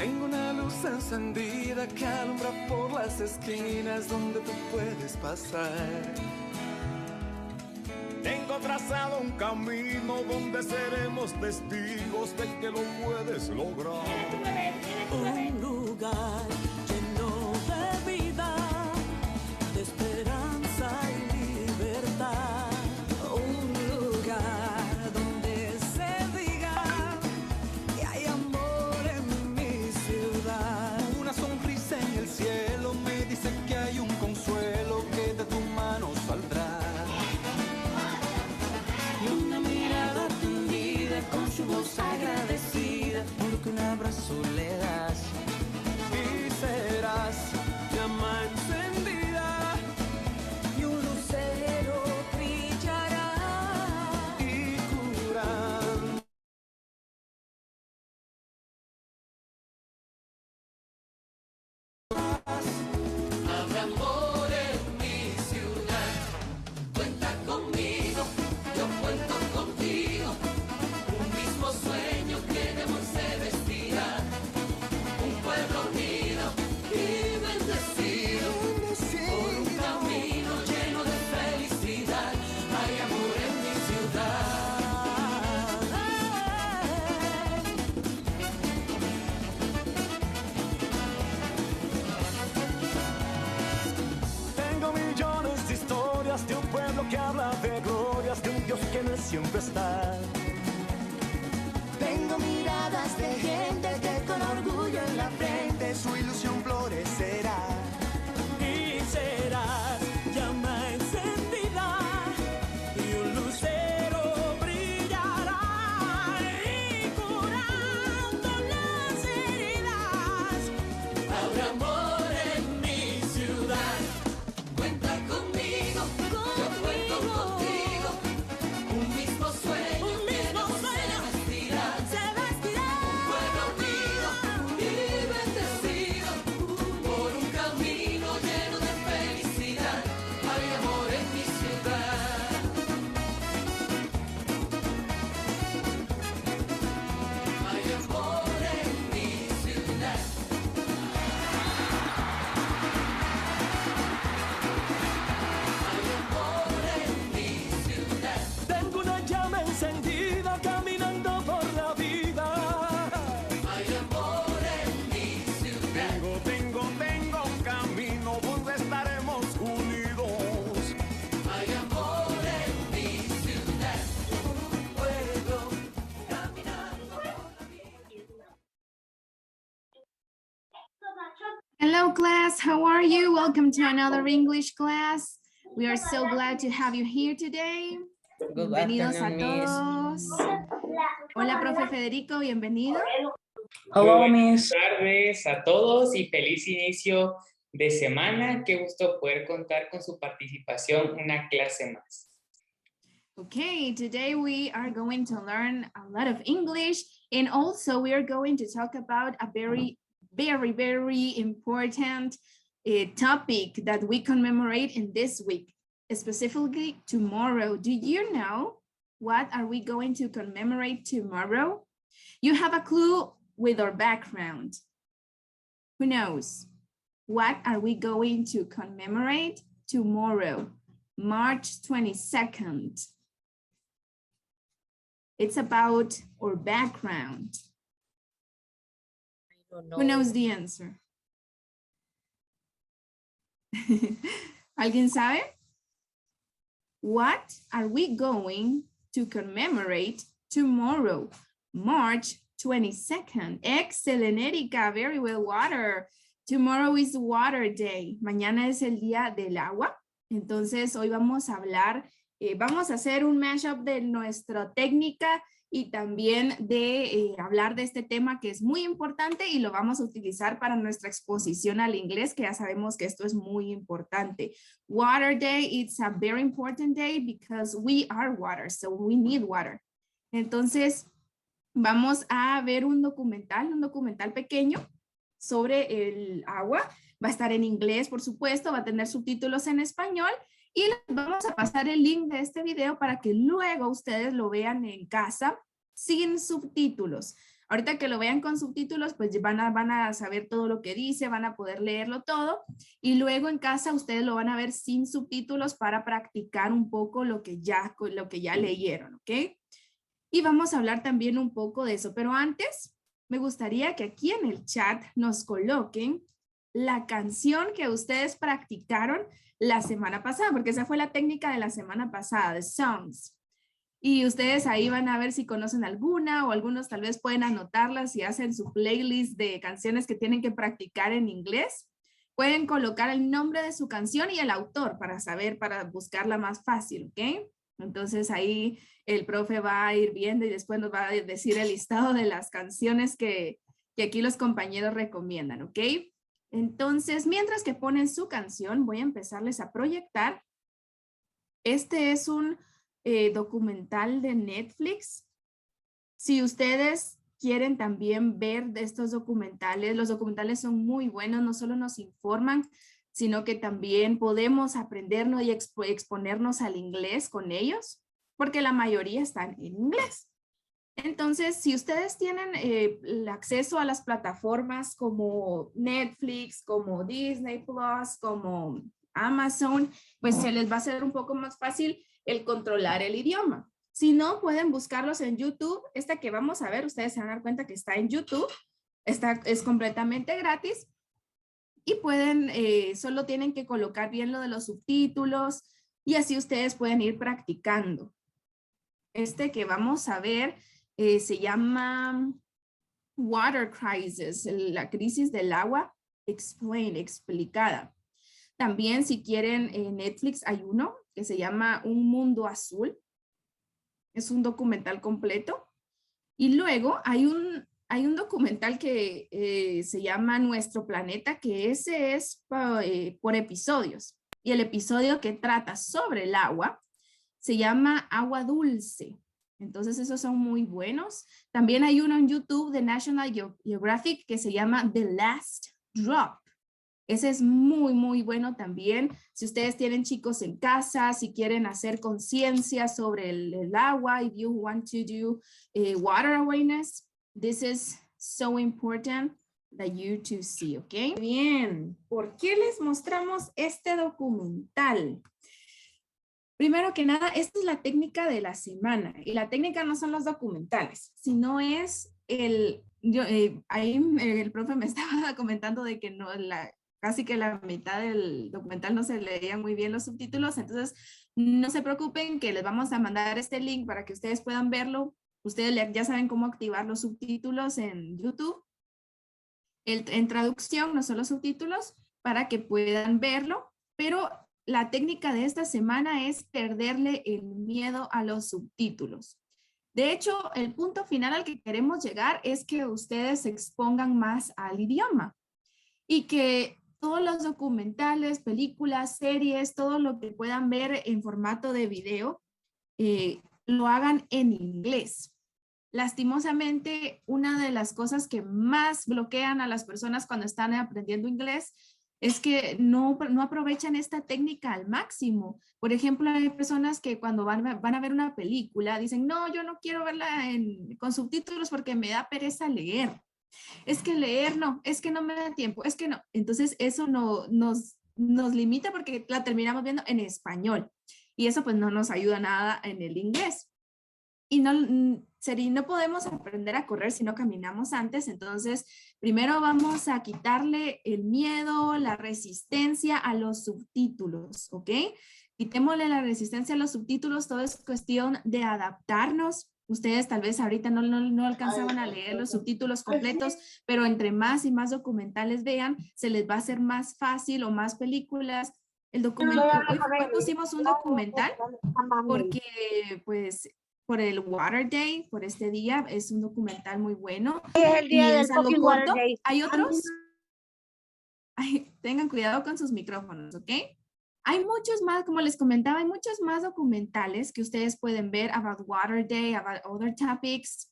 Tengo una luz encendida que alumbra por las esquinas donde tú puedes pasar. Tengo trazado un camino donde seremos testigos de que lo puedes lograr. Un lugar lleno de vida, de esperanza y libertad. Un lugar donde se diga que hay amor en mi ciudad. Una sonrisa en el cielo me dice que hay un consuelo que de tu mano saldrá. Y una mirada tendida con su voz agradecida, porque un abrazo le das. Y serás llama encendida Y un lucero brillará. y curando. Habrá amor en mi ciudad. Cuenta conmigo, yo cuento contigo. Un mismo sueño queremos se vestirá. Un pueblo unido y bendecido. Por un camino lleno de felicidad. Hay amor en mi ciudad. Tengo millones de historias de un pueblo que habla de glorias, de un Dios que en él siempre está. Tengo miradas de gente que con orgullo en la frente Su ilusión florecerá. y serás llama encendida y un lucero brillará y curando las heridas. Habrá amor en mi ciudad. Cuenta conmigo, yo cuento contigo. Un mismo sueño, se vestirá. Un pueblo unido y bendecido. Por un camino lleno de felicidad. Hay amor en mi ciudad. Hay amor en mi ciudad. Hay amor en mi ciudad. Tengo una llama encendida caminando por la vida. Hay amor en mi ciudad. Tengo un camino donde estaremos unidos. Hay amor en mi ciudad. Un pueblo caminando por la vida. Hello class, how are you? Welcome to another English class. We are so glad to have you here today. Good Bienvenidos a afternoon, Miss. todos. Hola, profe Federico, bienvenido. Hello, Miss. Buenas tardes a todos y feliz inicio de semana. Qué gusto poder contar con su participación una clase más. Okay, today we are going to learn a lot of English, and also we are going to talk about a very important topic that we commemorate in this week, specifically tomorrow. Do you know what are we going to commemorate tomorrow? You have a clue with our background. Who knows? What are we going to commemorate tomorrow, March 22nd? It's about our background. Who knows the answer? ¿Alguien sabe? What are we going to commemorate tomorrow, March 22nd? Excellent, Erika. Very well, water. Tomorrow is Water Day. Mañana es el día del agua. Entonces, hoy vamos a hablar, vamos a hacer un mashup de nuestra técnica y también de hablar de este tema que es muy importante y lo vamos a utilizar para nuestra exposición al inglés, que ya sabemos que esto es muy importante. Water Day, it's a very important day because we are water, so we need water. Entonces, vamos a ver un documental pequeño sobre el agua. Va a estar en inglés, por supuesto, va a tener subtítulos en español y les vamos a pasar el link de este video para que luego ustedes lo vean en casa sin subtítulos. Ahorita que lo vean con subtítulos, pues van a saber todo lo que dice, van a poder leerlo todo. Y luego en casa ustedes lo van a ver sin subtítulos para practicar un poco lo que ya leyeron, ¿ok? Y vamos a hablar también un poco de eso. Pero antes, me gustaría que aquí en el chat nos coloquen la canción que ustedes practicaron la semana pasada, porque esa fue la técnica de la semana pasada, de songs. Y ustedes ahí van a ver si conocen alguna o algunos tal vez pueden anotarlas y hacen su playlist de canciones que tienen que practicar en inglés. Pueden colocar el nombre de su canción y el autor para saber, para buscarla más fácil, ¿ok? Entonces ahí el profe va a ir viendo y después nos va a decir el listado de las canciones que aquí los compañeros recomiendan, ¿ok? Entonces, mientras que ponen su canción, voy a empezarles a proyectar. Este es un documental de Netflix. Si ustedes quieren también ver de estos documentales, los documentales son muy buenos, no solo nos informan, sino que también podemos aprendernos y exponernos al inglés con ellos, porque la mayoría están en inglés. Entonces, si ustedes tienen el acceso a las plataformas como Netflix, como Disney Plus, como Amazon, pues se les va a hacer un poco más fácil el controlar el idioma. Si no, pueden buscarlos en YouTube. Esta que vamos a ver, ustedes se van a dar cuenta que está en YouTube. Es completamente gratis. Y pueden, solo tienen que colocar bien lo de los subtítulos y así ustedes pueden ir practicando. Este que vamos a ver se llama Water Crisis, la crisis del agua, explicada. También si quieren en Netflix hay uno que se llama Un Mundo Azul. Es un documental completo. Y luego hay un documental que se llama Nuestro Planeta, que ese es por episodios. Y el episodio que trata sobre el agua se llama Agua Dulce. Entonces esos son muy buenos. También hay uno en YouTube de National Geographic que se llama The Last Drop. Ese es muy, muy bueno también. Si ustedes tienen chicos en casa, si quieren hacer conciencia sobre el agua, if you want to do water awareness, this is so important that you to see, ¿ok? Bien, ¿por qué les mostramos este documental? Primero que nada, esta es la técnica de la semana y la técnica no son los documentales, sino es ahí el profe me estaba comentando de que no, casi que la mitad del documental no se leían muy bien los subtítulos, entonces no se preocupen que les vamos a mandar este link para que ustedes puedan verlo. Ustedes ya saben cómo activar los subtítulos en YouTube, en traducción, no solo subtítulos, para que puedan verlo, pero la técnica de esta semana es perderle el miedo a los subtítulos. De hecho, el punto final al que queremos llegar es que ustedes se expongan más al idioma y que todos los documentales, películas, series, todo lo que puedan ver en formato de video, lo hagan en inglés. Lastimosamente, una de las cosas que más bloquean a las personas cuando están aprendiendo inglés es que no aprovechan esta técnica al máximo. Por ejemplo, hay personas que cuando van a ver una película dicen, no, yo no quiero verla con subtítulos porque me da pereza leer. Es que leer no, es que no me da tiempo, es que no. Entonces eso nos limita porque la terminamos viendo en español y eso pues no nos ayuda nada en el inglés. Y no podemos aprender a correr si no caminamos antes, entonces primero vamos a quitarle el miedo, la resistencia a los subtítulos, ¿ok? Quitémosle la resistencia a los subtítulos, todo es cuestión de adaptarnos. Ustedes tal vez ahorita no alcanzaban a leer los subtítulos completos, pero entre más y más documentales vean, se les va a hacer más fácil o más películas. El documental, hoy pusimos un documental porque pues por el Water Day, por este día, es un documental muy bueno. Es el día y del es algo Coffee Water corto. Day. Hay otros. Tengan cuidado con sus micrófonos, ¿ok? Hay muchos más, como les comentaba, hay muchos más documentales que ustedes pueden ver about Water Day, about other topics,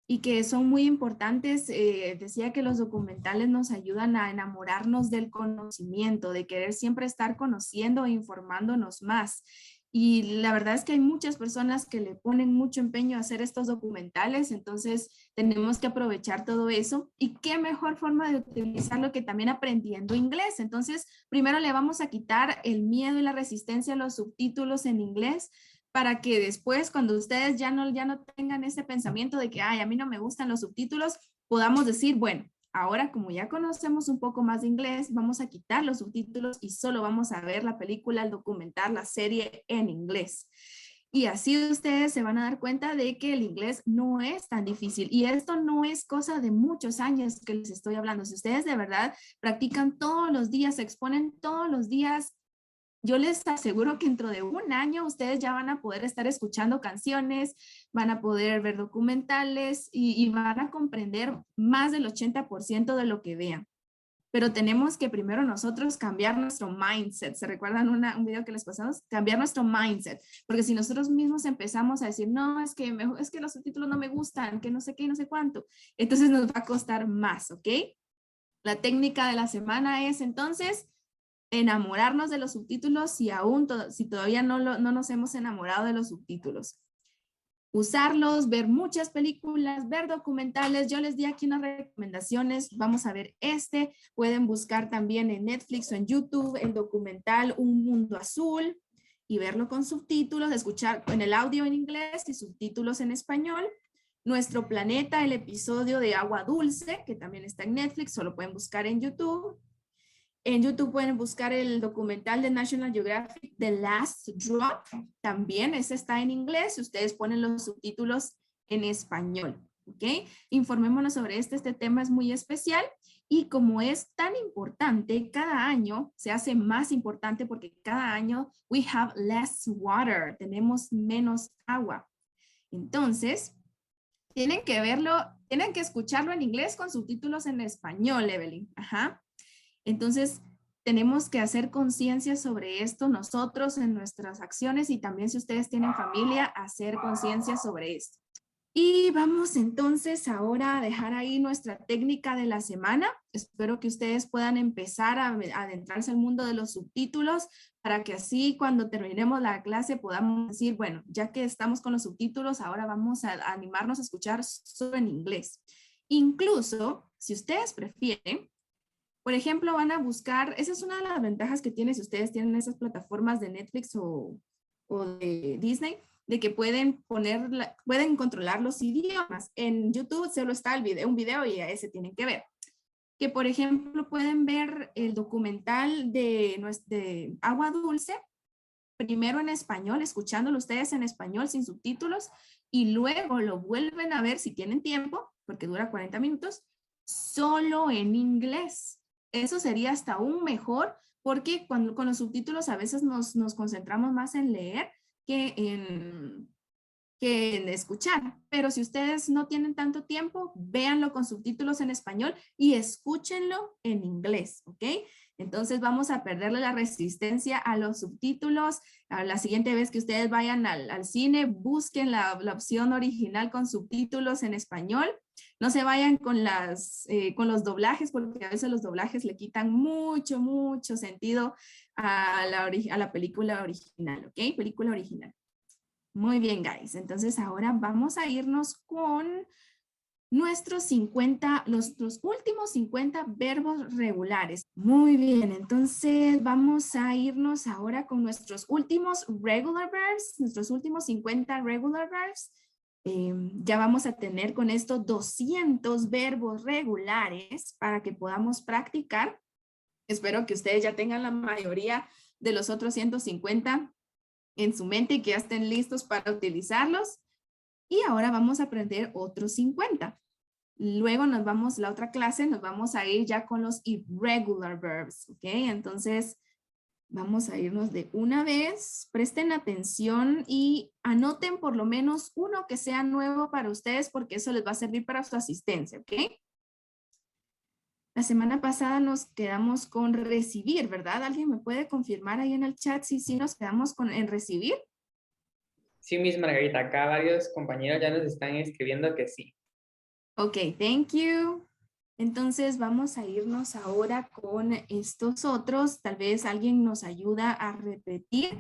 y que son muy importantes. Decía que los documentales nos ayudan a enamorarnos del conocimiento, de querer siempre estar conociendo e informándonos más. Y la verdad es que hay muchas personas que le ponen mucho empeño a hacer estos documentales, entonces tenemos que aprovechar todo eso. Y qué mejor forma de utilizarlo que también aprendiendo inglés. Entonces, primero le vamos a quitar el miedo y la resistencia a los subtítulos en inglés para que después, cuando ustedes ya no tengan ese pensamiento de que, ay, a mí no me gustan los subtítulos, podamos decir, bueno, ahora, como ya conocemos un poco más de inglés, vamos a quitar los subtítulos y solo vamos a ver la película, el documental, la serie en inglés. Y así ustedes se van a dar cuenta de que el inglés no es tan difícil. Y esto no es cosa de muchos años que les estoy hablando. Si ustedes de verdad practican todos los días, se exponen todos los días, yo les aseguro que dentro de un año ustedes ya van a poder estar escuchando canciones, van a poder ver documentales y van a comprender más del 80% de lo que vean. Pero tenemos que primero nosotros cambiar nuestro mindset. ¿Se recuerdan un video que les pasamos? Cambiar nuestro mindset. Porque si nosotros mismos empezamos a decir, no, es que los subtítulos no me gustan, que no sé qué, no sé cuánto, entonces nos va a costar más, ¿ok? La técnica de la semana es entonces enamorarnos de los subtítulos y aún si todavía no nos hemos enamorado de los subtítulos. Usarlos, ver muchas películas, ver documentales. Yo les di aquí unas recomendaciones. Vamos a ver pueden buscar también en Netflix o en YouTube el documental Un Mundo Azul y verlo con subtítulos, escuchar en el audio en inglés y subtítulos en español. Nuestro Planeta, el episodio de Agua Dulce, que también está en Netflix, solo pueden buscar en YouTube. En YouTube pueden buscar el documental de National Geographic, The Last Drop. También ese está en inglés. Ustedes ponen los subtítulos en español. ¿Ok? Informémonos sobre este tema es muy especial. Y como es tan importante, cada año se hace más importante porque cada año we have less water. Tenemos menos agua. Entonces, tienen que verlo, tienen que escucharlo en inglés con subtítulos en español, Evelyn. Ajá. Entonces, tenemos que hacer conciencia sobre esto nosotros en nuestras acciones y también si ustedes tienen familia, hacer conciencia sobre esto. Y vamos entonces ahora a dejar ahí nuestra técnica de la semana. Espero que ustedes puedan empezar a adentrarse al mundo de los subtítulos para que así cuando terminemos la clase podamos decir, bueno, ya que estamos con los subtítulos, ahora vamos a animarnos a escuchar solo en inglés. Incluso, si ustedes prefieren, por ejemplo, van a buscar, esa es una de las ventajas que tiene si ustedes tienen esas plataformas de Netflix o de Disney, de que pueden controlar los idiomas. En YouTube solo está un video y a ese tienen que ver. Que por ejemplo pueden ver el documental de Agua Dulce, primero en español, escuchándolo ustedes en español sin subtítulos, y luego lo vuelven a ver si tienen tiempo, porque dura 40 minutos, solo en inglés. Eso sería hasta aún mejor porque con los subtítulos a veces nos concentramos más en leer que en escuchar. Pero si ustedes no tienen tanto tiempo, véanlo con subtítulos en español y escúchenlo en inglés, ¿ok? Entonces vamos a perderle la resistencia a los subtítulos. A la siguiente vez que ustedes vayan al cine, busquen la opción original con subtítulos en español. No se vayan con los doblajes, porque a veces los doblajes le quitan mucho, mucho sentido a la película original, ¿ok? Película original. Muy bien, guys. Entonces ahora vamos a irnos con nuestros últimos 50 verbos regulares. Muy bien, entonces vamos a irnos ahora con nuestros últimos regular verbs, nuestros últimos 50 regular verbs. Ya vamos a tener con esto 200 verbos regulares para que podamos practicar. Espero que ustedes ya tengan la mayoría de los otros 150 en su mente y que ya estén listos para utilizarlos. Y ahora vamos a aprender otros 50. Luego la otra clase nos vamos a ir ya con los irregular verbs, ¿ok? Entonces, vamos a irnos de una vez. Presten atención y anoten por lo menos uno que sea nuevo para ustedes porque eso les va a servir para su asistencia, ¿ok? La semana pasada nos quedamos con recibir, ¿verdad? ¿Alguien me puede confirmar ahí en el chat si sí nos quedamos en recibir? Sí, Miss Margarita, acá varios compañeros ya nos están escribiendo que sí. Ok, thank you. Entonces vamos a irnos ahora con estos otros. Tal vez alguien nos ayuda a repetir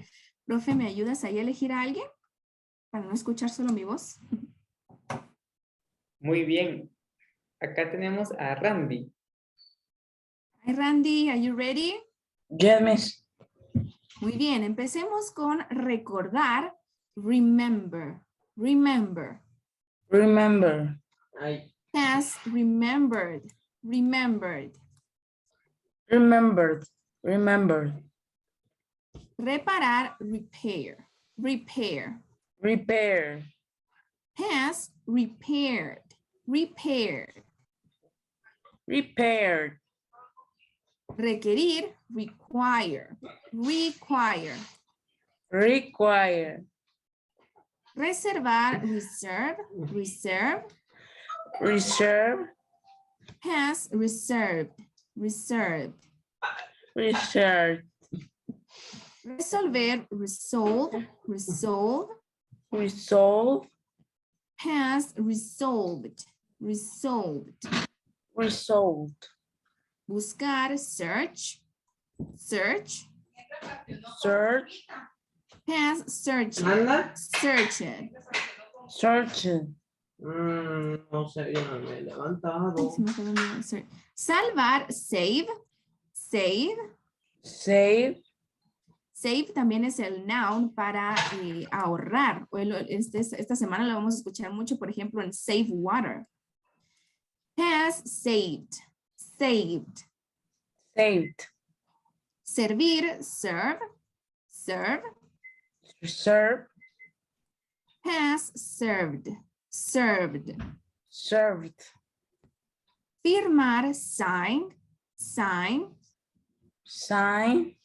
Profe, ¿me ayudas ahí a elegir a alguien? Para no escuchar solo mi voz. Muy bien. Acá tenemos a Randy. Hi, Randy, are you ready? Yes, miss. Muy bien, empecemos con recordar. Remember, remember. Remember. Has remembered, remembered. Remembered. Remembered. Reparar, repair, repair. Repair. Has repaired, repaired. Repaired. Requerir, require, require. Require. Reservar, reserve, reserve. Reserve. Has reserved, reserved. Reserve. Resolver, resolve, resolve. Resolve. Has resolved, resolved. Resolved. Buscar, search, search. Search. Has searched, searched. Search. No sé, yo no me he levantado. Se me fue el nombre, search. Salvar, save, save. Save. Save también es el noun para ahorrar. Esta semana lo vamos a escuchar mucho, por ejemplo, en save water. Has saved, saved. Saved. Servir, serve, serve. Serve. Has served, served. Served. Firmar, sign, sign. Sign.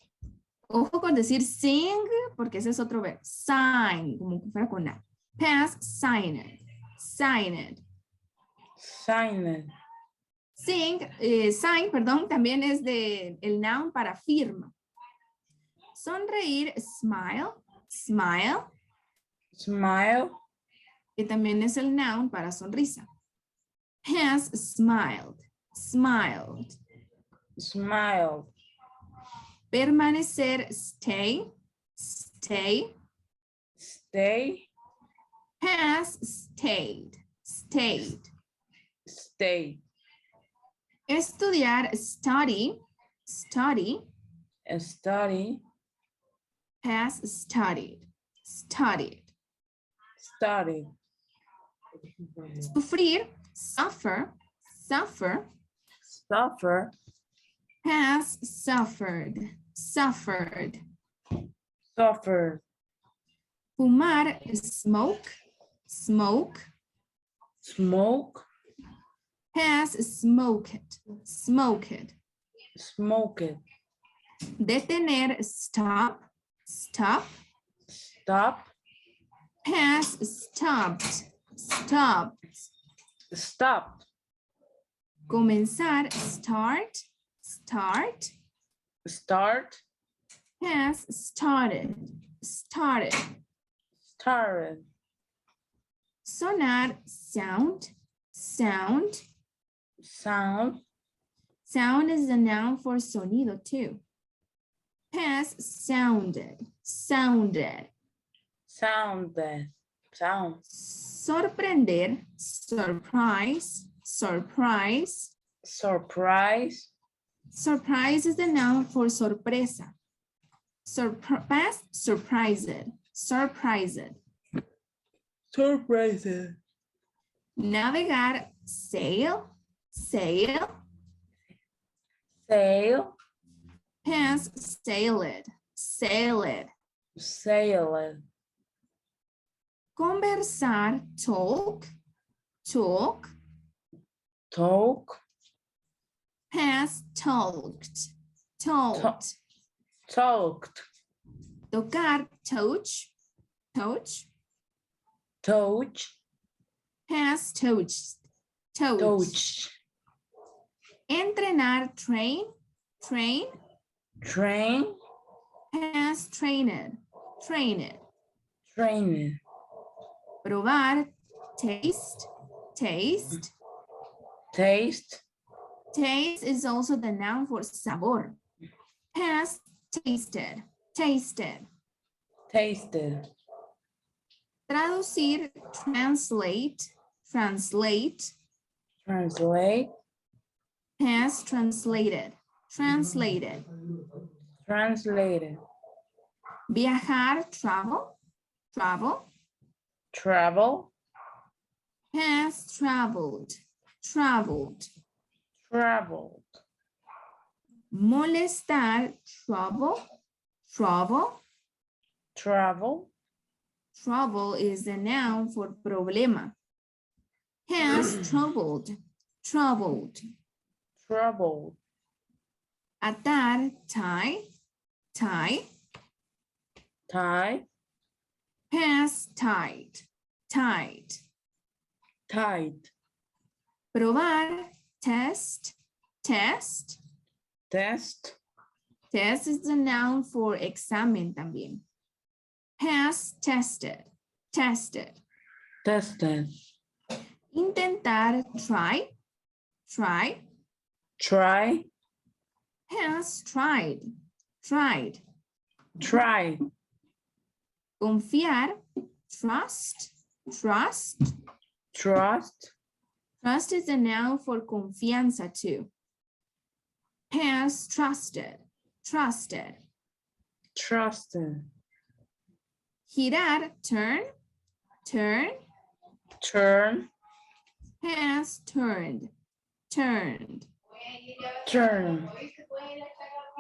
Ojo con decir sing, porque ese es otro verbo. Sign, como que fuera con A. Has signed, signed. Signed. Sign, perdón, también es el noun para firma. Sonreír, smile, smile. Smile. Que también es el noun para sonrisa. Has smiled, smiled. Smile. Permanecer, stay, stay. Stay. Has stayed, stayed. Stay. Estudiar, study, study. Study. Has studied, studied. Study. Sufrir, suffer, suffer. Suffer. Has suffered, suffered. Suffer. Fumar, smoke, smoke. Smoke. Has smoked, smoked. Smoked. Detener, stop, stop. Stop. Has stopped, stopped. Stop. Comenzar, start, start. Start. Has started, started. Started. Sonar, sound, sound. Sound. Sound is the noun for sonido too. Has sounded, sounded. Sounded. Sound. Sorprender, surprise, surprise. Surprise. Surprise is the noun for sorpresa. Past, surprised, surprised. Surprise. Navegar, sail, sail. Sail. Has sailed, sailed. Sailed. Conversar, talk, talk. Talk. Has talked, talked. Talked. Tocar, touch, touch. Touch. Has touched, touched. Touch. Entrenar, train, train. Train. Has trained, trained. Train. Probar, taste, taste. Taste. Taste is also the noun for sabor. Has tasted, tasted. tasted, Traducir, translate, translate, translate, has translated, translated. translated, Viajar, travel, travel, travel, has traveled, traveled. traveled, Molestar, trouble, trouble. travel, Trouble is the noun for problema. Has troubled, troubled. troubled, Atar, tie, tie. tie, Has tied, tied. tied, Probar, test, test. test, Test is the noun for examen también. Has tested, tested. tested, Intentar, try, try. try, Has tried, tried. try, Confiar, trust, trust. trust, Trust is a noun for confianza too. Has trusted, trusted. trusted, Girar, turn, turn. turn, Has turned, turned. turn,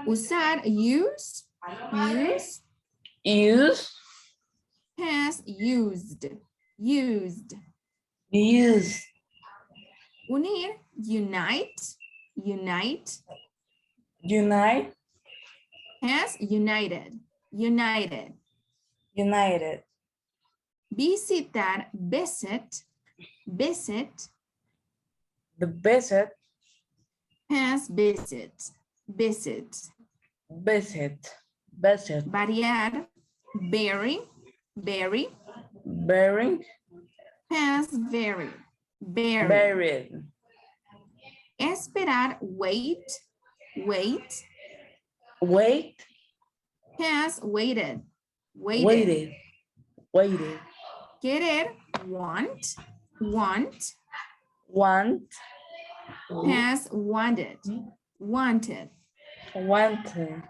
Usar, use, use. use, Has used, used. use, Unir, unite, unite. unite, Has united, united. united, Visitar, visit, visit. the visit, Has visit, visit. visit, visit, Variar, vary, vary. bearing, Has very, very. buried, Esperar, wait, wait. wait, Has waited, waited. waited, waited, Querer, want, want. want, Has wanted, wanted. wanted,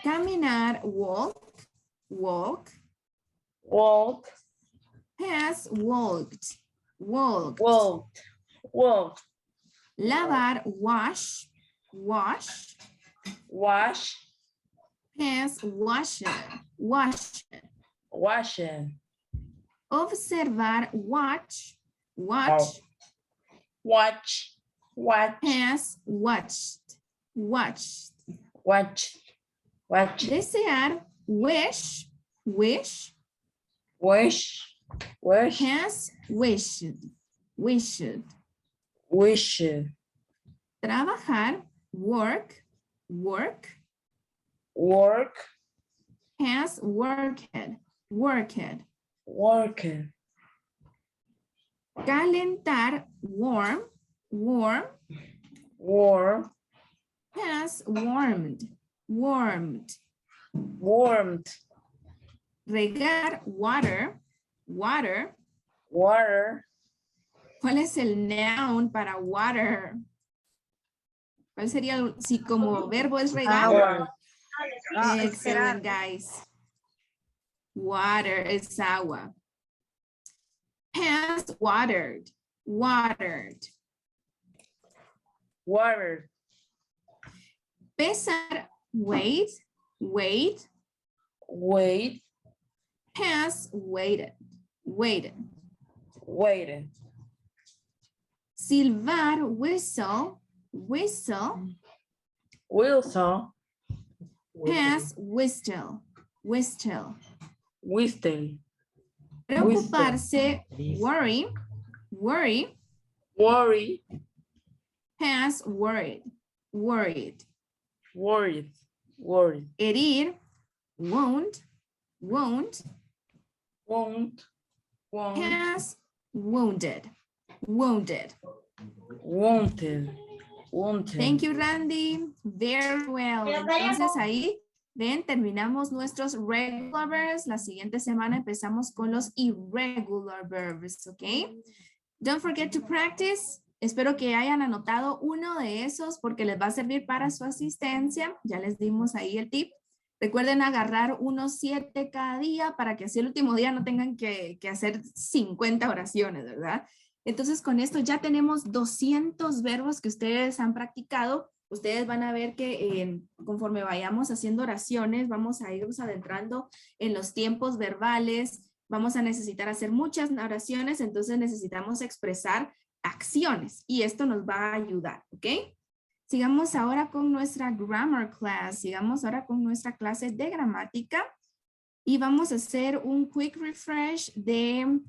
Caminar, walk, walk. walk, Has walked, walked. walked, walked, Lavar, wash, wash. wash, Has washed, washed. washing, Observar, watch, watch. watch, watch, Has watched, watched. watch, watch, Desear, wish, wish. wish, wish, Has wished, wished. wish, Trabajar, work, work. work, Has worked, worked. working, Calentar, warm, warm. warm, Has warmed, warmed. warmed, Regar, water, water. water, ¿Cuál es el noun para water? ¿Cuál sería si como verbo es regar? agua, Excellent, guys. Water es agua. Has watered, watered. water, Pesar, wait, wait. wait, Has waited, waited. waited, Silbar, whistle, whistle. Wilson, Has whistle, whistle. wisdom, Preocuparse, worry, worry. worry, Has worried, worried. worried, worried, Herir, wound, wound. won't, won't, Has wounded, wounded. wanted, wanted. Thank you, Randy. Very well. Entonces ahí Ven, terminamos nuestros regular verbs. La siguiente semana empezamos con los irregular verbs, ¿ok? Don't forget to practice. Espero que hayan anotado uno de esos porque les va a servir para su asistencia. Ya les dimos ahí el tip. Recuerden agarrar unos 7 cada día para que así el último día no tengan que hacer 50 oraciones, ¿verdad? Entonces con esto ya tenemos 200 verbos que ustedes han practicado. Ustedes van a ver que conforme vayamos haciendo oraciones, vamos a irnos adentrando en los tiempos verbales. Vamos a necesitar hacer muchas oraciones, entonces necesitamos expresar acciones y esto nos va a ayudar, ¿ok? Sigamos ahora con nuestra grammar class. Sigamos ahora con nuestra clase de gramática y vamos a hacer un quick refresh de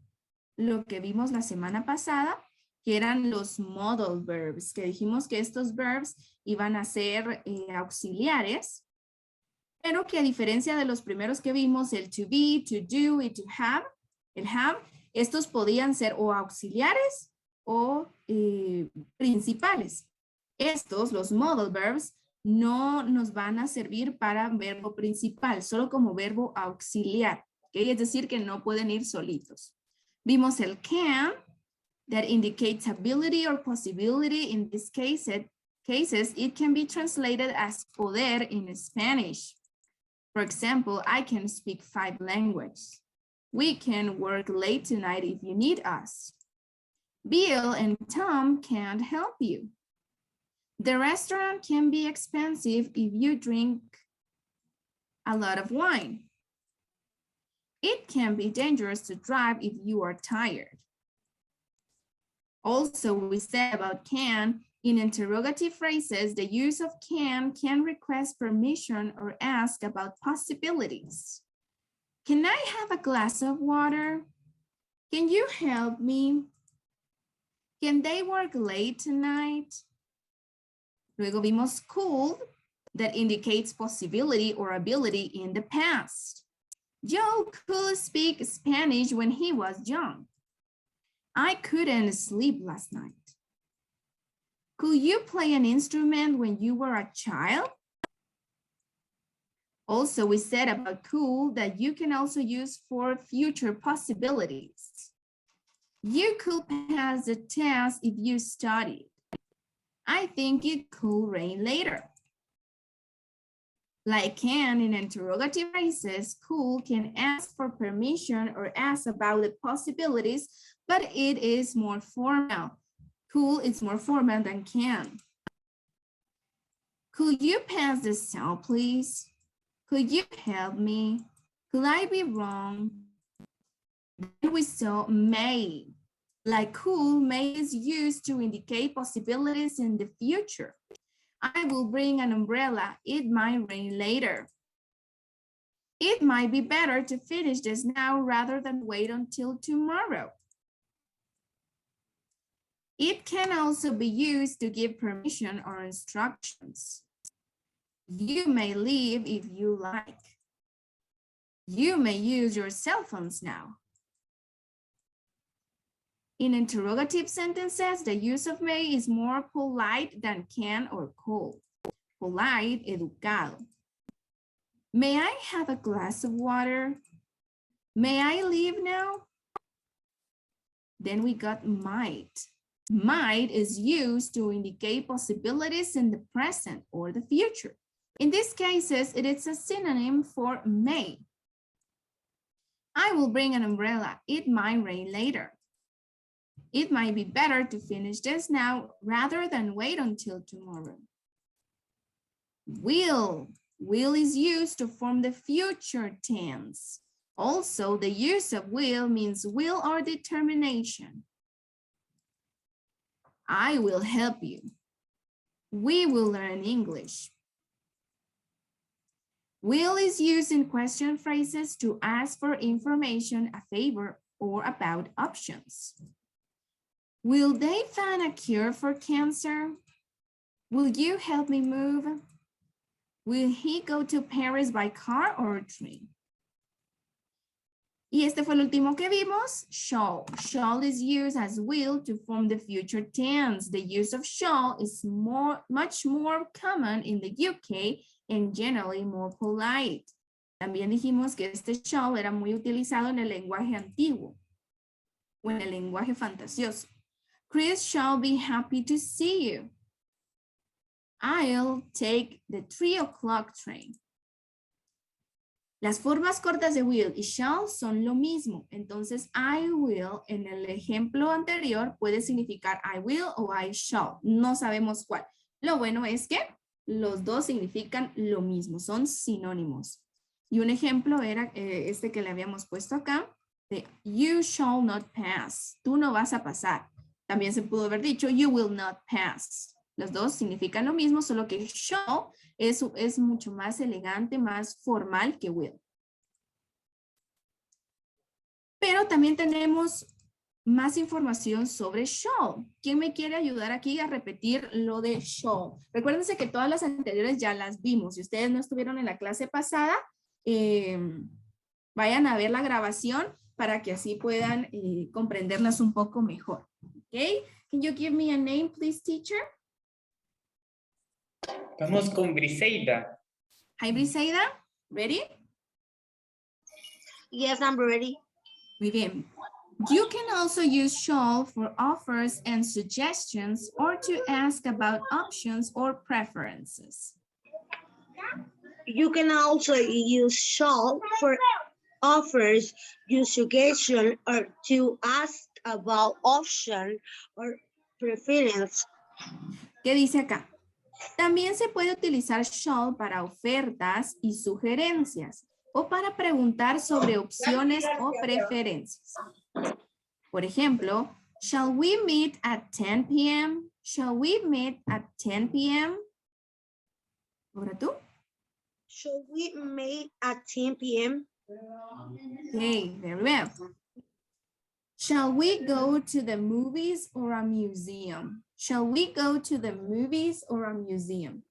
lo que vimos la semana pasada, que eran los modal verbs, que dijimos que estos verbs iban a ser auxiliares, pero que a diferencia de los primeros que vimos, el to be, to do y to have, el have, estos podían ser o auxiliares o principales. Estos, los modal verbs, no nos van a servir para verbo principal, solo como verbo auxiliar, ¿okay? Es decir, que no pueden ir solitos. Vimos el can, that indicates ability or possibility. In this cases, it can be translated as poder in Spanish. For example, I can speak 5 languages. We can work late tonight if you need us. Bill and Tom can't help you. The restaurant can be expensive if you drink a lot of wine. It can be dangerous to drive if you are tired. Also, we said about can, in interrogative phrases, the use of can request permission or ask about possibilities. Can I have a glass of water? Can you help me? Can they work late tonight? Luego vimos could, that indicates possibility or ability in the past. Joe could speak Spanish when he was young. I couldn't sleep last night. Could you play an instrument when you were a child? Also, we said about could that you can also use for future possibilities. You could pass the test if you studied. I think it could rain later. Like can in interrogative phrases, could can ask for permission or ask about the possibilities, but it is more formal. Could is more formal than can. Could you pass the cell, please? Could you help me? Could I be wrong? Then we saw may. Like could, may is used to indicate possibilities in the future. I will bring an umbrella. It might rain later. It might be better to finish this now rather than wait until tomorrow. It can also be used to give permission or instructions. You may leave if you like. You may use your cell phones now. In interrogative sentences, the use of may is more polite than can or could. Polite, educado. May I have a glass of water? May I leave now? Then we got might. Might is used to indicate possibilities in the present or the future. In these cases, it is a synonym for may. I will bring an umbrella. It might rain later. It might be better to finish this now rather than wait until tomorrow. Will. Will is used to form the future tense. Also, the use of will means will or determination. I will help you. We will learn English. Will is used in question phrases to ask for information, a favor, or about options. Will they find a cure for cancer? Will you help me move? Will he go to Paris by car or train? Y este fue el último que vimos, shall. Shall is used as will to form the future tense. The use of shall is much more common in the UK and generally more polite. También dijimos que este shall era muy utilizado en el lenguaje antiguo o en el lenguaje fantasioso. Chris shall be happy to see you. I'll take the 3 o'clock train. Las formas cortas de will y shall son lo mismo. Entonces, I will en el ejemplo anterior puede significar I will o I shall. No sabemos cuál. Lo bueno es que los dos significan lo mismo. Son sinónimos. Y un ejemplo era este que le habíamos puesto acá. De you shall not pass. Tú no vas a pasar. También se pudo haber dicho you will not pass. Los dos significan lo mismo, solo que shall es mucho más elegante, más formal que will. Pero también tenemos más información sobre shall. ¿Quién me quiere ayudar aquí a repetir lo de shall? Recuérdense que todas las anteriores ya las vimos. Si ustedes no estuvieron en la clase pasada, vayan a ver la grabación para que así puedan comprenderlas un poco mejor. Okay? Can you give me a name, please, teacher? Vamos con Briseida. Hi, Briseida. Ready? Yes, I'm ready. Muy bien. You can also use shall for offers and suggestions or to ask about options or preferences. You can also use shall for offers, use suggestion, or to ask about option or preference. ¿Qué dice acá? También se puede utilizar shall para ofertas y sugerencias o para preguntar sobre opciones o preferencias. Por ejemplo, shall we meet at 10 p.m.? Shall we meet at 10 p.m.? ¿Ahora tú? Shall we meet at 10 p.m.? Okay, very well. Shall we go to the movies or a museum? Shall we go to the movies or a museum?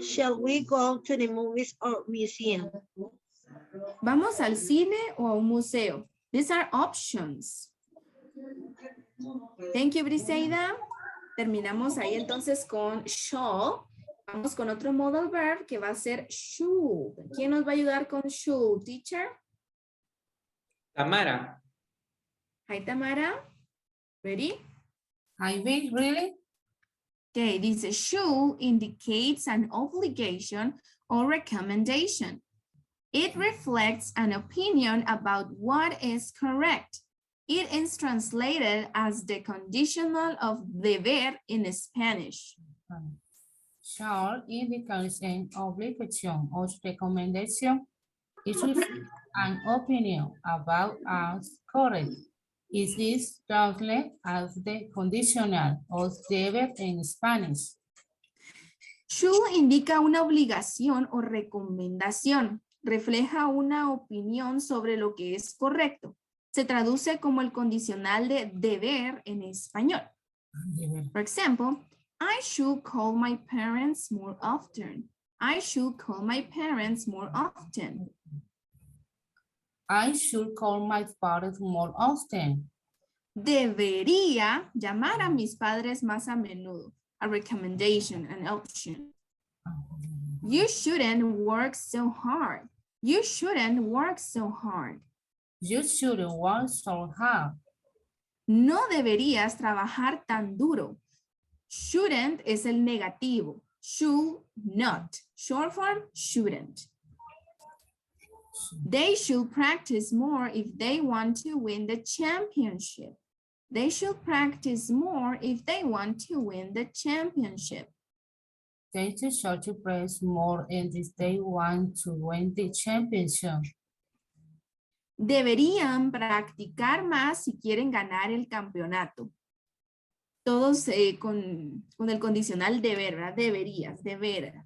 Shall we go to the movies or museum? ¿Vamos al cine o a un museo? These are options. Thank you, Briseida. Terminamos ahí entonces con shall. Vamos con otro modal verb que va a ser should. ¿Quién nos va a ayudar con should, teacher? Tamara. Hi, Tamara. Ready? I will, really? Okay, this should indicates an obligation or recommendation. It reflects an opinion about what is correct. It is translated as the conditional of deber in Spanish. Shall indicates an obligation or recommendation. It reflects an opinion about what's correct. It is translated as the conditional of deber in Spanish. Should indica una obligación o recomendación. Refleja una opinión sobre lo que es correcto. Se traduce como el condicional de deber en español. For example, I should call my parents more often. I should call my parents more often. I should call my parents more often. Debería llamar a mis padres más a menudo. A recommendation, an option. You shouldn't work so hard. You shouldn't work so hard. You shouldn't work so hard. No deberías trabajar tan duro. Shouldn't es el negativo. Should not. Short form, shouldn't. They should practice more if they want to win the championship. They should practice more if they want to win the championship. They should press more and if they want to win the championship. Deberían practicar más si quieren ganar el campeonato. Todos con el condicional deber, ¿verdad? Deberías, deber.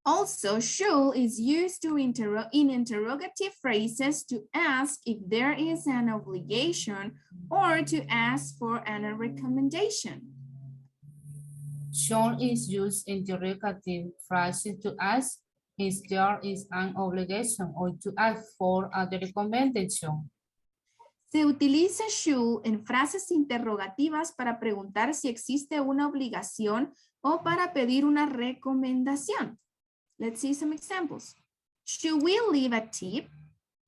Also, should is used in interrogative phrases to ask if there is an obligation or to ask for a recommendation. Should is used in interrogative phrases to ask if there is an obligation or to ask for a recommendation. Se utiliza should en frases interrogativas para preguntar si existe una obligación o para pedir una recomendación. Let's see some examples. Should we leave a tip?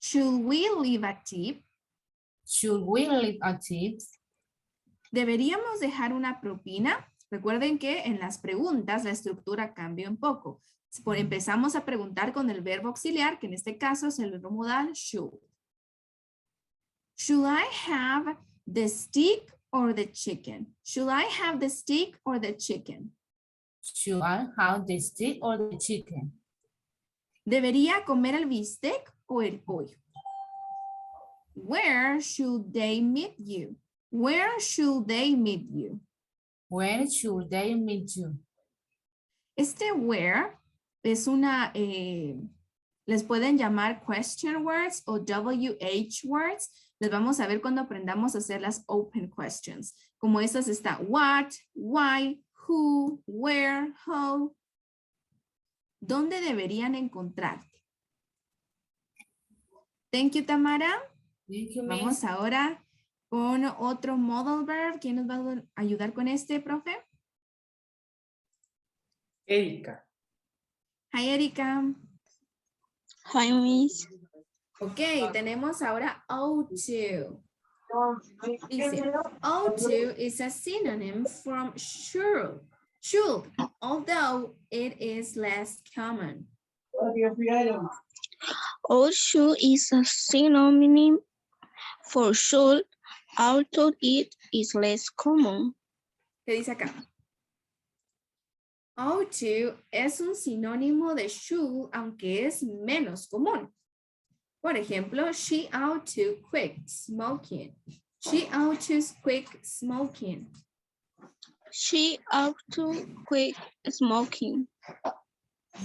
Should we leave a tip? Should we leave a tip? ¿Deberíamos dejar una propina? Recuerden que en las preguntas la estructura cambia un poco. Empezamos a preguntar con el verbo auxiliar, que en este caso es el verbo modal should. Should I have the steak or the chicken? Should I have the steak or the chicken? Should I have the steak or the chicken? ¿Debería comer el bistec o el pollo? Where should they meet you? Where should they meet you? Where should they meet you? Este where es una, les pueden llamar question words o WH words. Les vamos a ver cuando aprendamos a hacer las open questions. Como estas está what, why, who, where, how. ¿Dónde deberían encontrarte? Thank you, Tamara. Thank you, Vamos ahora con otro modal verb. ¿Quién nos va a ayudar con este, profe? Erika. Hi, Erika. Hi, Miss. Ok, tenemos ahora O2. Dice, O2 is a synonym from should, although it is less common. Also is a synonym for should, although it is less common. ¿Qué dice acá? O2 es un sinónimo de should, aunque es menos común. Por ejemplo, she ought to quit smoking. She ought to quit smoking. She ought to quit smoking.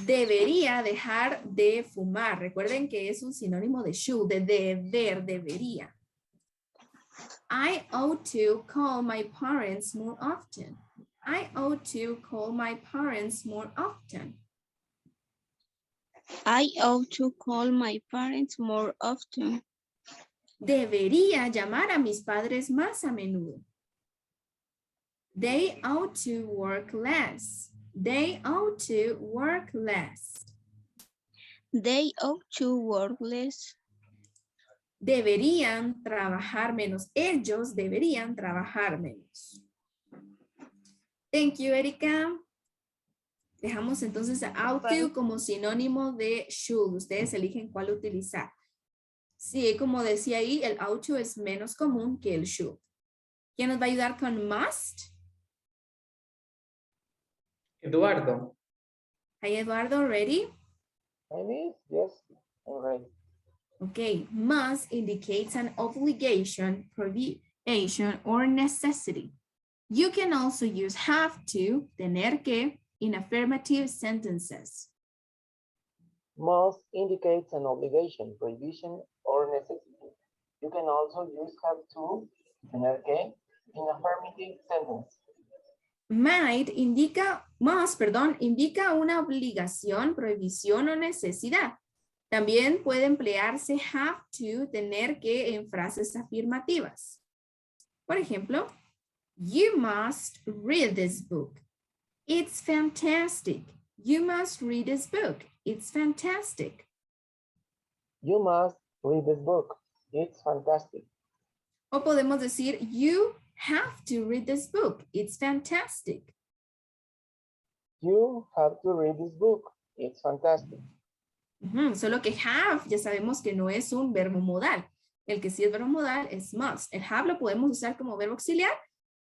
Debería dejar de fumar. Recuerden que es un sinónimo de should, de deber, debería. I ought to call my parents more often. I ought to call my parents more often. I ought to call my parents more often. Debería llamar a mis padres más a menudo. They ought to work less. They ought to work less. They ought to work less. Deberían trabajar menos. Ellos deberían trabajar menos. Thank you, Erika. Dejamos entonces a ought to como sinónimo de should. Ustedes eligen cuál utilizar. Sí, como decía ahí, el ought to es menos común que el should. ¿Quién nos va a ayudar con must? Eduardo. Hi, Eduardo, ready? Yes, I'm ready. Okay, must indicates an obligation, provision, or necessity. You can also use have to, tener que, in affirmative sentences. Must indicates an obligation, prohibition, or necessity. You can also use have to, tener que, in affirmative sentence. Must indica una obligación, prohibición o necesidad. También puede emplearse have to, tener que, en frases afirmativas. Por ejemplo, you must read this book. It's fantastic. You must read this book. It's fantastic. You must read this book. It's fantastic. O podemos decir, you have to read this book. It's fantastic. You have to read this book. It's fantastic. Solo que have ya sabemos que no es un verbo modal. El que sí es verbo modal es must. El have lo podemos usar como verbo auxiliar,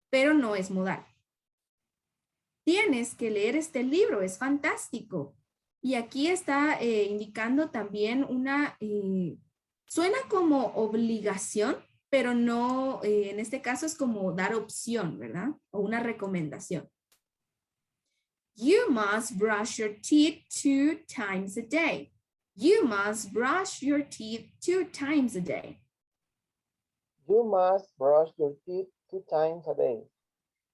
pero no es modal. Tienes que leer este libro, es fantástico. Y aquí está indicando también una, suena como obligación, pero no, en este caso es como dar opción, ¿verdad? O una recomendación. You must brush your teeth 2 times a day. You must brush your teeth 2 times a day. You must brush your teeth 2 times a day.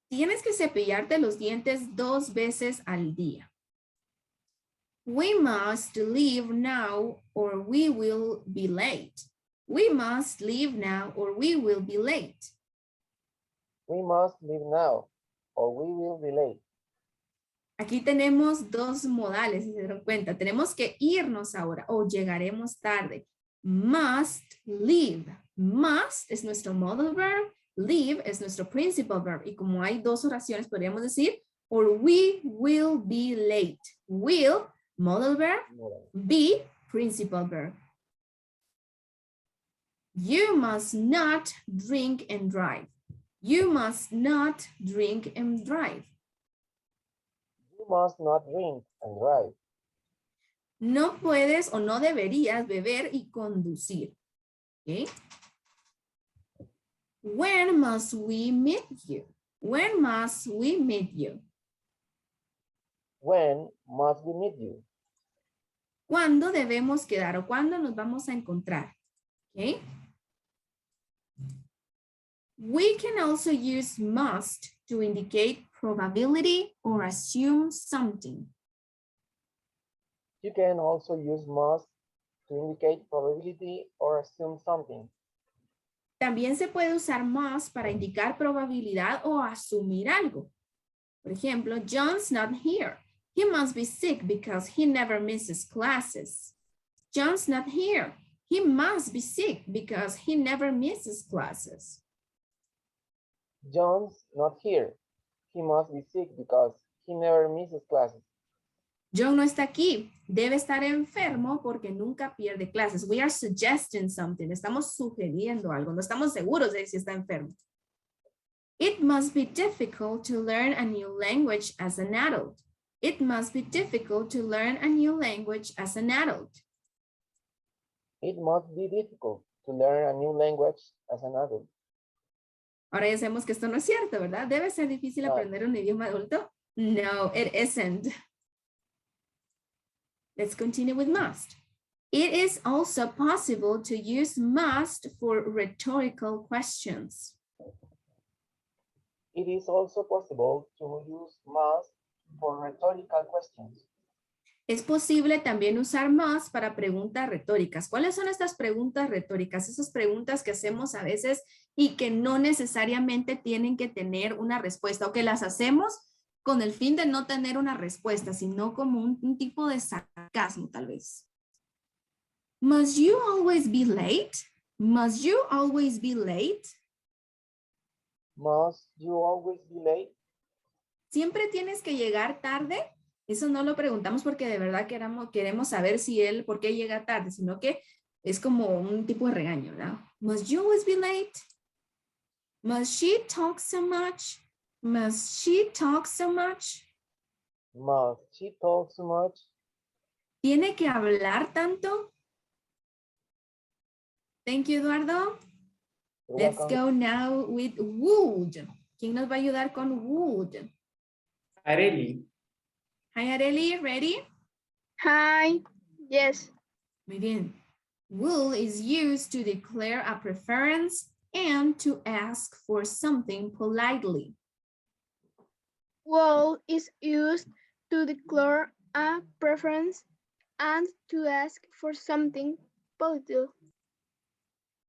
Tienes que cepillarte los dientes 2 veces al día. We must leave now or we will be late. We must leave now or we will be late. We must leave now or we will be late. Aquí tenemos dos modales, si se dan cuenta. Tenemos que irnos ahora o llegaremos tarde. Must leave. Must es nuestro modal verb. Leave es nuestro principal verb. Y como hay dos oraciones, podríamos decir, or we will be late. Will, modal verb. Be, principal verb. You must not drink and drive. You must not drink and drive. You must not drink and drive. No puedes o no deberías beber y conducir. ¿Okay? When must we meet you? When must we meet you? When must we meet you? ¿Cuándo debemos quedar o cuándo nos vamos a encontrar? ¿Okay? We can also use must to indicate probability or assume something. You can also use must to indicate probability or assume something. También se puede usar must para indicar probabilidad o asumir algo. Por ejemplo, John's not here. He must be sick because he never misses classes. John's not here. He must be sick because he never misses classes. John's not here. He must be sick because he never misses classes. John no está aquí. Debe estar enfermo porque nunca pierde clases. We are suggesting something. Estamos sugiriendo algo. No estamos seguros de si está enfermo. It must be difficult to learn a new language as an adult. It must be difficult to learn a new language as an adult. It must be difficult to learn a new language as an adult. Ahora ya sabemos que esto no es cierto, ¿verdad? ¿Debe ser difícil aprender un idioma adulto? No, it isn't. Let's continue with must. It is also possible to use must for rhetorical questions. It is also possible to use must for rhetorical questions. Es posible también usar must para preguntas retóricas. ¿Cuáles son estas preguntas retóricas? Esas preguntas que hacemos a veces y que no necesariamente tienen que tener una respuesta o que las hacemos con el fin de no tener una respuesta, sino como un tipo de sarcasmo tal vez. Must you always be late? Must you always be late? Must you always be late? ¿Siempre tienes que llegar tarde? Eso no lo preguntamos porque de verdad queremos saber si él, por qué llega tarde, sino que es como un tipo de regaño, ¿verdad? Must you always be late? Must she talk so much? Must she talk so much? Must she talk so much? ¿Tiene que hablar tanto? Thank you, Eduardo. Let's go now with would. ¿Quién nos va a ayudar con would? Areli. Hi, Areli, ready? Hi. Yes. Muy bien. Will is used to declare a preference and to ask for something politely. Will is used to declare a preference and to ask for something politely.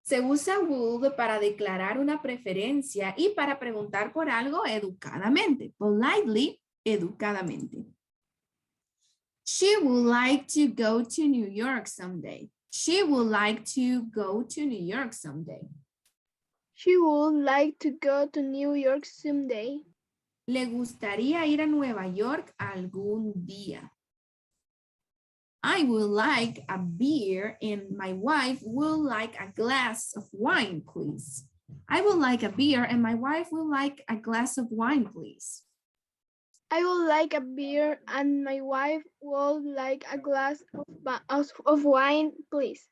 Se usa would para declarar una preferencia y para preguntar por algo educadamente. Politely, educadamente. She would like to go to New York someday. She would like to go to New York someday. She would like to go to New York someday. Le gustaría ir a Nueva York algún día. I would like a beer and my wife would like a glass of wine, please. I would like a beer and my wife would like a glass of wine, please. I would like a beer and my wife would like a glass of wine, please.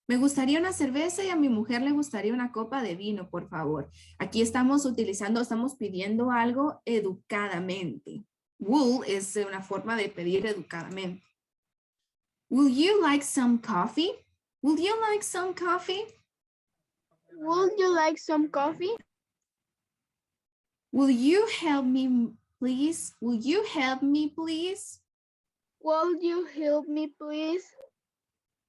Me gustaría una cerveza y a mi mujer le gustaría una copa de vino, por favor. Aquí estamos pidiendo algo educadamente. Will es una forma de pedir educadamente. Will you like some coffee? Will you like some coffee? Would you like some coffee? Will you help me, please? Will you help me, please? Will you help me, please?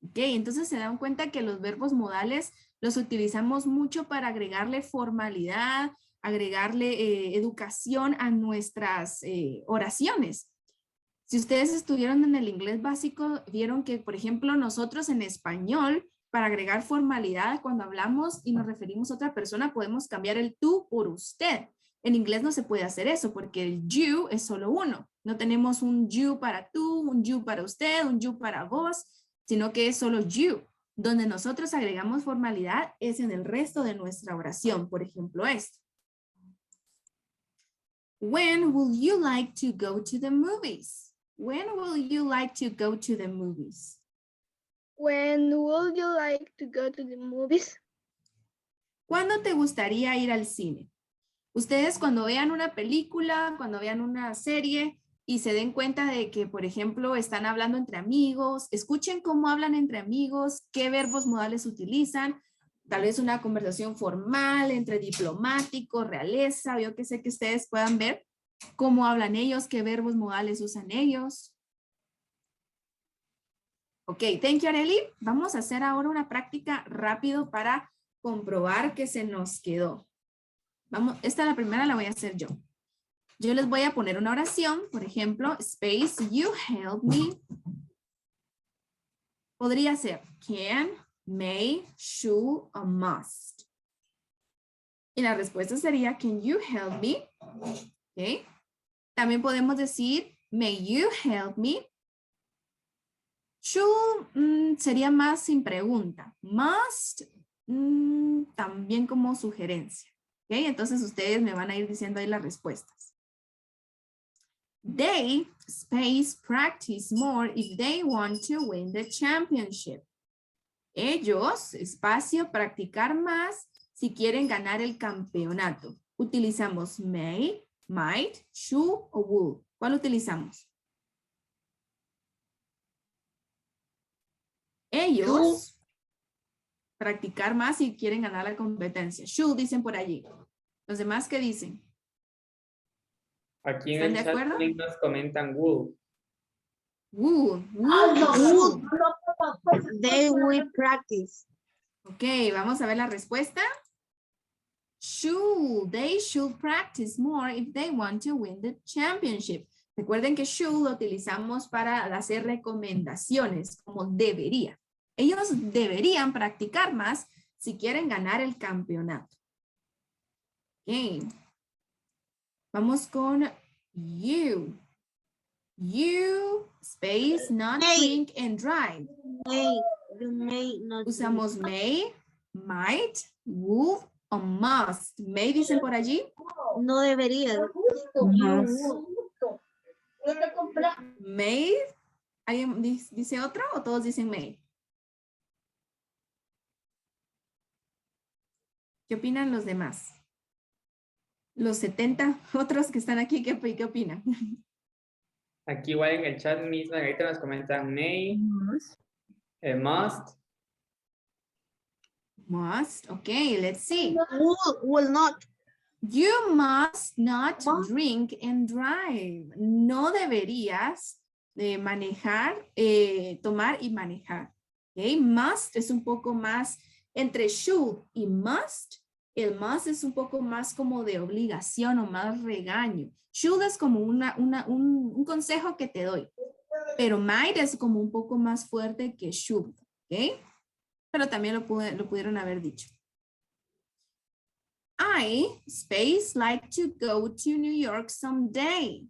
Ok, entonces se dan cuenta que los verbos modales los utilizamos mucho para agregarle formalidad, agregarle educación a nuestras oraciones. Si ustedes estuvieron en el inglés básico, vieron que, por ejemplo, nosotros en español, para agregar formalidad, cuando hablamos y nos referimos a otra persona, podemos cambiar el tú por usted. En inglés no se puede hacer eso porque el you es solo uno. No tenemos un you para tú, un you para usted, un you para vos, sino que es solo you. Donde nosotros agregamos formalidad es en el resto de nuestra oración. Por ejemplo, esto. When will you like to go to the movies? When will you like to go to the movies? When would you like to go to the movies? ¿Cuándo te gustaría ir al cine? Ustedes cuando vean una película, cuando vean una serie y se den cuenta de que, por ejemplo, están hablando entre amigos, escuchen cómo hablan entre amigos, qué verbos modales utilizan, tal vez una conversación formal entre diplomáticos, realeza, yo que sé que ustedes puedan ver cómo hablan ellos, qué verbos modales usan ellos. Ok, thank you, Areli. Vamos a hacer ahora una práctica rápido para comprobar que se nos quedó. Vamos, esta la primera la voy a hacer yo. Yo les voy a poner una oración, por ejemplo, space, you help me. Podría ser can, may, should, or must. Y la respuesta sería, can you help me? Okay. También podemos decir, may you help me? Should sería más sin pregunta. Must también como sugerencia. Okay. Entonces ustedes me van a ir diciendo ahí las respuestas. They, space, practice more if they want to win the championship. Ellos, espacio, practicar más si quieren ganar el campeonato. Utilizamos may, might, should o would. ¿Cuál utilizamos? Ellos, practicar más si quieren ganar la competencia. Should dicen por allí. ¿Los demás qué dicen? Aquí en ¿Están el de chat acuerdo? también nos comentan would. Would, should. They will practice. Ok, vamos a ver la respuesta. They should practice more if they want to win the championship. Recuerden que should lo utilizamos para hacer recomendaciones, como debería. Ellos deberían practicar más si quieren ganar el campeonato. Ok. Vamos con you. You, space, not May. drink and drive. You may not. Usamos may, might, would o must. May dicen por allí. No debería. May. ¿Alguien dice otro o todos dicen may? ¿Qué opinan los demás? Los 70 otros que están aquí, ¿qué opinan? Aquí igual en el chat mismo, ahorita nos comentan may, must. Must. Okay, let's see. Will not. You must not drink and drive. No deberías manejar, tomar y manejar. Okay, must es un poco más entre should y must. El must es un poco más como de obligación o más regaño. Should es como un consejo que te doy. Pero might es como un poco más fuerte que should. ¿Ok? Pero también lo pudieron haber dicho. I, space, like to go to New York someday.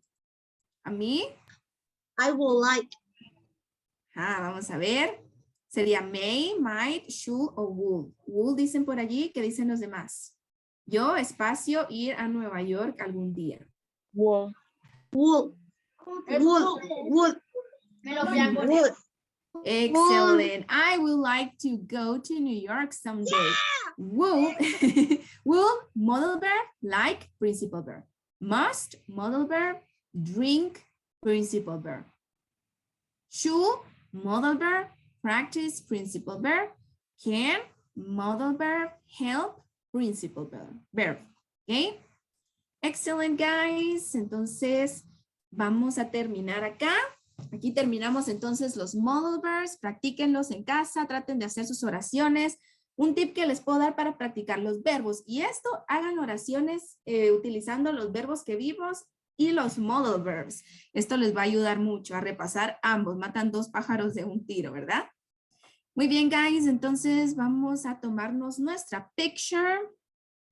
A mí. I will like. Vamos a ver. Sería may, might, should o would. Would dicen por allí, ¿qué dicen los demás? Yo, espacio, ir a Nueva York algún día. Will. Would. Excellent. I would like to go to New York someday. Yeah! Will, modal verb, like, principal verb. Must, modal verb, drink, principal verb. Should, modal verb, practice, principal verb. Can, modal verb, help, principal verb. ¿Ok? Excellent, guys. Entonces, vamos a terminar acá. Aquí terminamos entonces los modal verbs. Practíquenlos en casa, traten de hacer sus oraciones. Un tip que les puedo dar para practicar los verbos. Y esto, hagan oraciones utilizando los verbos que vimos y los modal verbs. Esto les va a ayudar mucho a repasar ambos. Matan 2 pájaros de un tiro, ¿verdad? Muy bien, guys. Entonces vamos a tomarnos nuestra picture.